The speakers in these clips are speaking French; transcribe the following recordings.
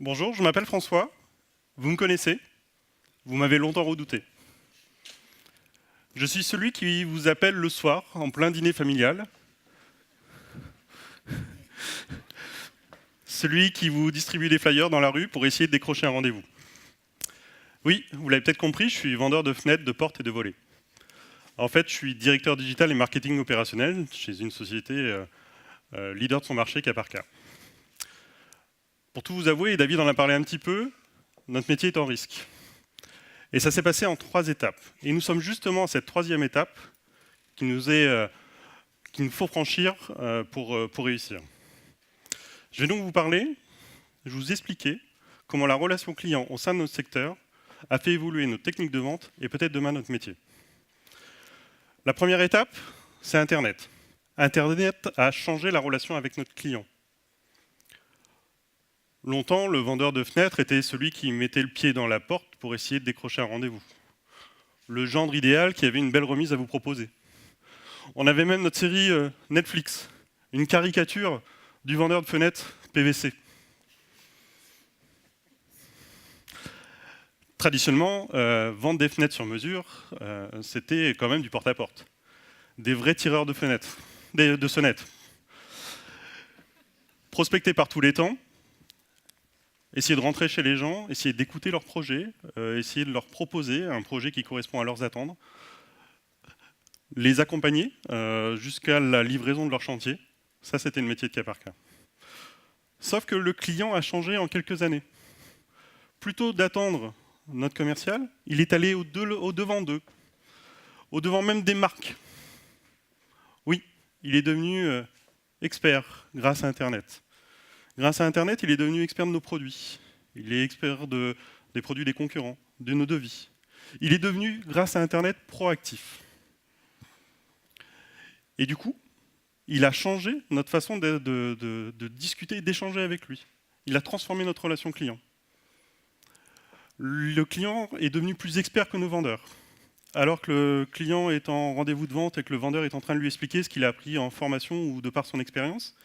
Bonjour, je m'appelle François. Vous me connaissez? Vous m'avez longtemps redouté. Je suis celui qui vous appelle le soir, en plein dîner familial. Celui qui vous distribue des flyers dans la rue pour essayer de décrocher un rendez-vous. Oui, vous l'avez peut-être compris, je suis vendeur de fenêtres, de portes et de volets. En fait, je suis directeur digital et marketing opérationnel chez une société leader de son marché, cas par cas. Pour tout vous avouer, et David en a parlé un petit peu, notre métier est en risque. Et ça s'est passé en 3 étapes. Et nous sommes justement à cette 3e étape qu'il nous faut franchir pour réussir. Je vais donc vous parler, vous expliquer comment la relation client au sein de notre secteur a fait évoluer nos techniques de vente et peut-être demain notre métier. La première étape, c'est Internet. Internet a changé la relation avec notre client. Longtemps, le vendeur de fenêtres était celui qui mettait le pied dans la porte pour essayer de décrocher un rendez-vous. Le gendre idéal qui avait une belle remise à vous proposer. On avait même notre série Netflix, une caricature du vendeur de fenêtres PVC. Traditionnellement, vendre des fenêtres sur mesure, c'était quand même du porte-à-porte. Des vrais tireurs de fenêtres, de sonnettes. Prospecter par tous les temps, essayer de rentrer chez les gens, essayer d'écouter leurs projets, essayer de leur proposer un projet qui correspond à leurs attentes, les accompagner jusqu'à la livraison de leur chantier. Ça, c'était le métier de cas par cas. Sauf que le client a changé en quelques années. Plutôt d'attendre notre commercial, il est allé au-devant d'eux, au-devant même des marques. Oui, il est devenu expert grâce à Internet. Grâce à Internet, il est devenu expert de nos produits. Il est expert des produits des concurrents, de nos devis. Il est devenu, grâce à Internet, proactif. Et du coup, il a changé notre façon de discuter et d'échanger avec lui. Il a transformé notre relation client. Le client est devenu plus expert que nos vendeurs. Alors que le client est en rendez-vous de vente et que le vendeur est en train de lui expliquer ce qu'il a appris en formation ou de par son expérience,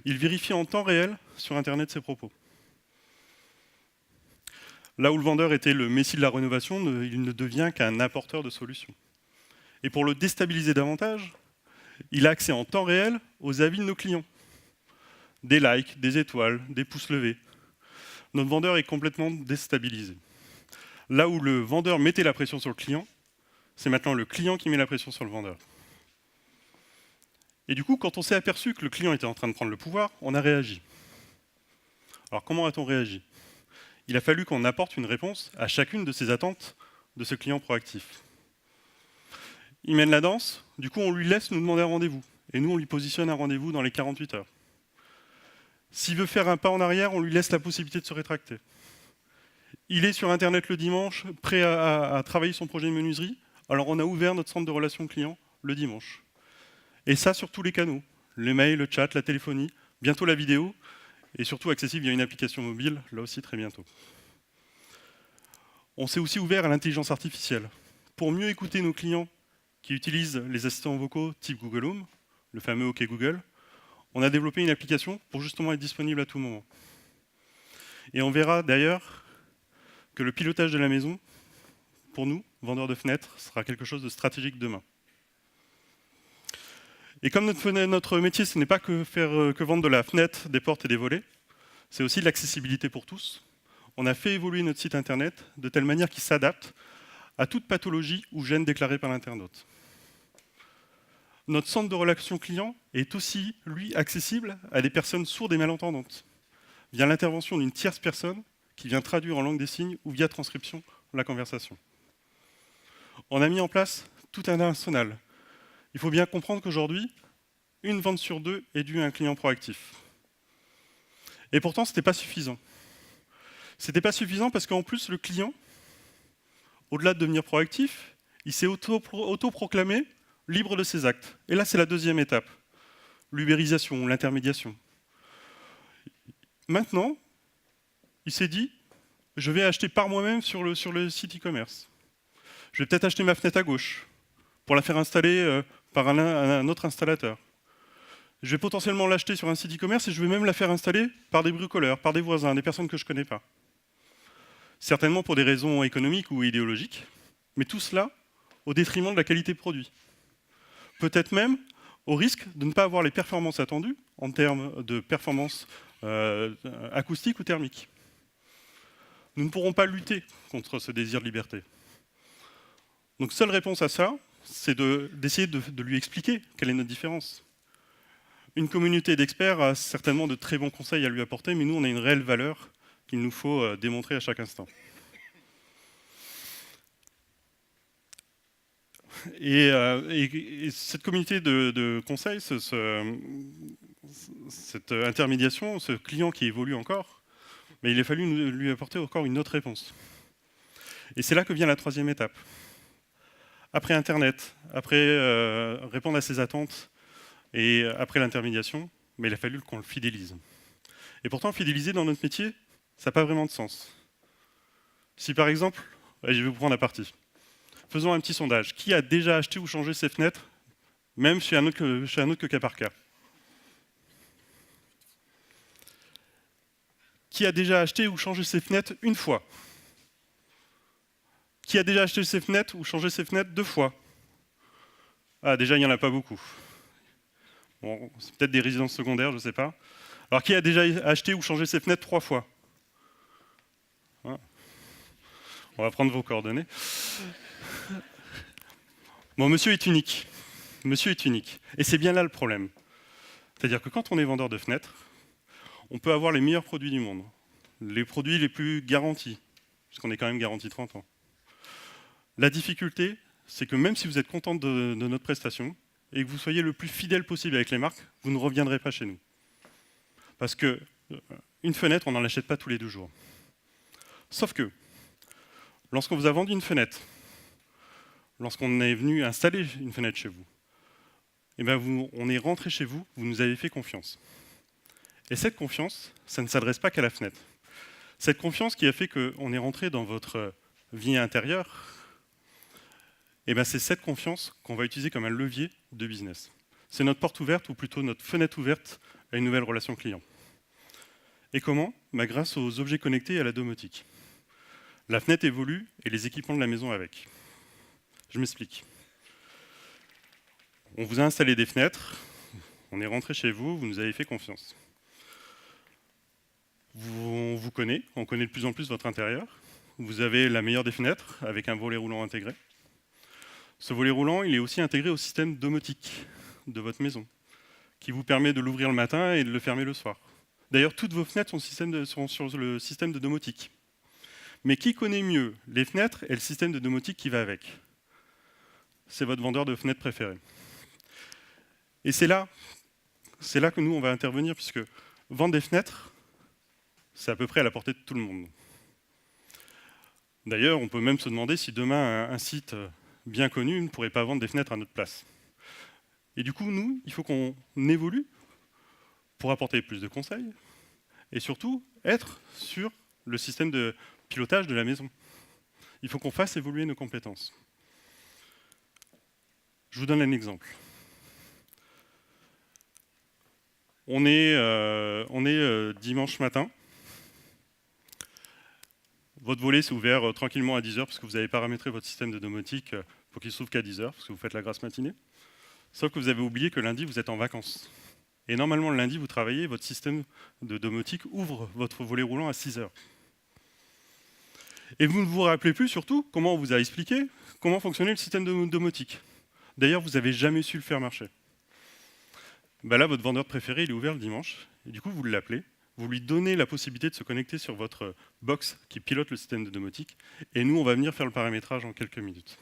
il vérifie en temps réel sur Internet ses propos. Là où le vendeur était le messie de la rénovation, il ne devient qu'un apporteur de solutions. Et pour le déstabiliser davantage, il a accès en temps réel aux avis de nos clients. Des likes, des étoiles, des pouces levés. Notre vendeur est complètement déstabilisé. Là où le vendeur mettait la pression sur le client, c'est maintenant le client qui met la pression sur le vendeur. Et du coup, quand on s'est aperçu que le client était en train de prendre le pouvoir, on a réagi. Alors comment a-t-on réagi? Il a fallu qu'on apporte une réponse à chacune de ces attentes de ce client proactif. Il mène la danse, du coup on lui laisse nous demander un rendez-vous. Et nous on lui positionne un rendez-vous dans les 48 heures. S'il veut faire un pas en arrière, on lui laisse la possibilité de se rétracter. Il est sur Internet le dimanche, prêt à travailler son projet de menuiserie. Alors on a ouvert notre centre de relations clients le dimanche. Et ça sur tous les canaux. Les mails, le chat, la téléphonie, bientôt la vidéo, et surtout accessible via une application mobile, là aussi très bientôt. On s'est aussi ouvert à l'intelligence artificielle. Pour mieux écouter nos clients qui utilisent les assistants vocaux type Google Home, le fameux OK Google, on a développé une application pour justement être disponible à tout moment. Et on verra d'ailleurs que le pilotage de la maison, pour nous, vendeurs de fenêtres, sera quelque chose de stratégique demain. Et comme notre métier, ce n'est pas que vendre de la fenêtre, des portes et des volets, c'est aussi de l'accessibilité pour tous. On a fait évoluer notre site internet de telle manière qu'il s'adapte à toute pathologie ou gêne déclarée par l'internaute. Notre centre de relations clients est aussi, lui, accessible à des personnes sourdes et malentendantes, via l'intervention d'une tierce personne qui vient traduire en langue des signes ou via transcription la conversation. On a mis en place tout un arsenal. Il faut bien comprendre qu'aujourd'hui, une vente sur 2 est due à un client proactif. Et pourtant, ce n'était pas suffisant. Ce n'était pas suffisant parce qu'en plus, le client, au-delà de devenir proactif, il s'est autoproclamé libre de ses actes. Et là, c'est la 2e étape, l'ubérisation, l'intermédiation. Maintenant, il s'est dit, je vais acheter par moi-même sur le site e-commerce. Je vais peut-être acheter ma fenêtre à gauche pour la faire installer par un autre installateur. Je vais potentiellement l'acheter sur un site e-commerce et je vais même la faire installer par des bricoleurs, par des voisins, des personnes que je ne connais pas. Certainement pour des raisons économiques ou idéologiques, mais tout cela au détriment de la qualité de produit. Peut-être même au risque de ne pas avoir les performances attendues en termes de performances acoustiques ou thermiques. Nous ne pourrons pas lutter contre ce désir de liberté. Donc, seule réponse à ça, c'est d'essayer de lui expliquer quelle est notre différence. Une communauté d'experts a certainement de très bons conseils à lui apporter, mais nous, on a une réelle valeur qu'il nous faut démontrer à chaque instant. Et cette communauté de conseils, cette intermédiation, ce client qui évolue encore, mais il a fallu lui apporter encore une autre réponse. Et c'est là que vient la troisième étape. Après Internet, après répondre à ses attentes et après l'intermédiation, mais il a fallu qu'on le fidélise. Et pourtant, fidéliser dans notre métier, ça n'a pas vraiment de sens. Si par exemple, je vais vous prendre la partie. Faisons un petit sondage. Qui a déjà acheté ou changé ses fenêtres, même chez un autre que cas par cas? Qui a déjà acheté ou changé ses fenêtres une fois? Qui a déjà acheté ses fenêtres ou changé ses fenêtres 2 fois? Ah, déjà, il n'y en a pas beaucoup. Bon, c'est peut-être des résidences secondaires, je ne sais pas. Alors, qui a déjà acheté ou changé ses fenêtres 3 fois? On va prendre vos coordonnées. Bon, monsieur est unique. Monsieur est unique. Et c'est bien là le problème. C'est-à-dire que quand on est vendeur de fenêtres, on peut avoir les meilleurs produits du monde. Les produits les plus garantis, puisqu'on est quand même garanti 30 ans. La difficulté, c'est que même si vous êtes content de notre prestation, et que vous soyez le plus fidèle possible avec les marques, vous ne reviendrez pas chez nous. Parce qu'une fenêtre, on n'en achète pas tous les 2 jours. Sauf que, lorsqu'on vous a vendu une fenêtre, lorsqu'on est venu installer une fenêtre chez vous, eh bien on est rentré chez vous, vous nous avez fait confiance. Et cette confiance, ça ne s'adresse pas qu'à la fenêtre. Cette confiance qui a fait qu'on est rentré dans votre vie intérieure, eh bien c'est cette confiance qu'on va utiliser comme un levier de business. C'est notre porte ouverte, ou plutôt notre fenêtre ouverte à une nouvelle relation client. Et comment? Grâce aux objets connectés et à la domotique. La fenêtre évolue et les équipements de la maison avec. Je m'explique. On vous a installé des fenêtres, on est rentré chez vous, vous nous avez fait confiance. On vous connaît, on connaît de plus en plus votre intérieur. Vous avez la meilleure des fenêtres avec un volet roulant intégré. Ce volet roulant, il est aussi intégré au système domotique de votre maison, qui vous permet de l'ouvrir le matin et de le fermer le soir. D'ailleurs, toutes vos fenêtres sont sur le système de domotique. Mais qui connaît mieux les fenêtres et le système de domotique qui va avec? C'est votre vendeur de fenêtres préféré. Et c'est là que nous, on va intervenir, puisque vendre des fenêtres, c'est à peu près à la portée de tout le monde. D'ailleurs, on peut même se demander si demain, un site bien connu ne pourrait pas vendre des fenêtres à notre place. Et du coup, nous, il faut qu'on évolue pour apporter plus de conseils et surtout être sur le système de pilotage de la maison. Il faut qu'on fasse évoluer nos compétences. Je vous donne un exemple. On est dimanche matin. Votre volet s'est ouvert tranquillement à 10h parce que vous avez paramétré votre système de domotique pour qu'il s'ouvre qu'à 10h parce que vous faites la grasse matinée. Sauf que vous avez oublié que lundi, vous êtes en vacances. Et normalement, le lundi, vous travaillez, votre système de domotique ouvre votre volet roulant à 6h. Et vous ne vous rappelez plus surtout comment on vous a expliqué comment fonctionnait le système de domotique. D'ailleurs, vous n'avez jamais su le faire marcher. Là, votre vendeur préféré, il est ouvert le dimanche, et du coup, vous l'appelez, vous lui donnez la possibilité de se connecter sur votre box qui pilote le système de domotique, et nous, on va venir faire le paramétrage en quelques minutes.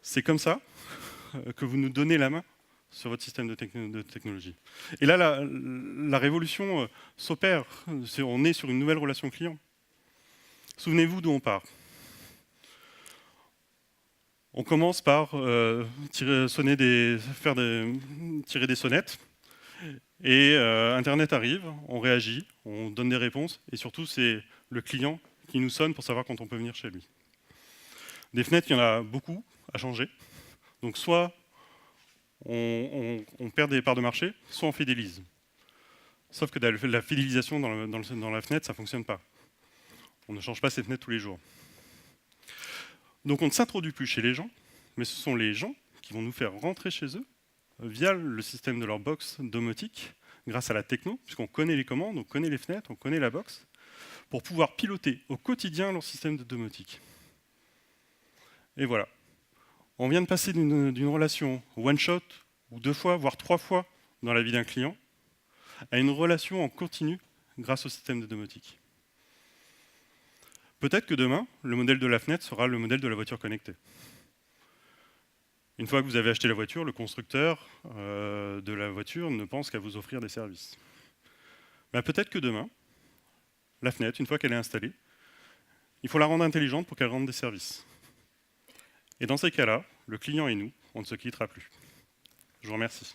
C'est comme ça que vous nous donnez la main sur votre système de technologie. Et là, la révolution s'opère. On est sur une nouvelle relation client. Souvenez-vous d'où on part. On commence par tirer des sonnettes. Et Internet arrive, on réagit, on donne des réponses. Et surtout, c'est le client qui nous sonne pour savoir quand on peut venir chez lui. Des fenêtres, il y en a beaucoup à changer. Donc soit on perd des parts de marché, soit on fidélise. Sauf que la fidélisation dans la fenêtre, ça ne fonctionne pas. On ne change pas ces fenêtres tous les jours. Donc on ne s'introduit plus chez les gens, mais ce sont les gens qui vont nous faire rentrer chez eux via le système de leur box domotique, grâce à la techno, puisqu'on connaît les commandes, on connaît les fenêtres, on connaît la box, pour pouvoir piloter au quotidien leur système de domotique. Et voilà. On vient de passer d'une relation one-shot, ou 2 fois, voire 3 fois dans la vie d'un client, à une relation en continu grâce au système de domotique. Peut-être que demain, le modèle de la fenêtre sera le modèle de la voiture connectée. Une fois que vous avez acheté la voiture, le constructeur de la voiture ne pense qu'à vous offrir des services. Mais peut-être que demain, la fenêtre, une fois qu'elle est installée, il faut la rendre intelligente pour qu'elle rende des services. Et dans ces cas-là, le client et nous, on ne se quittera plus. Je vous remercie.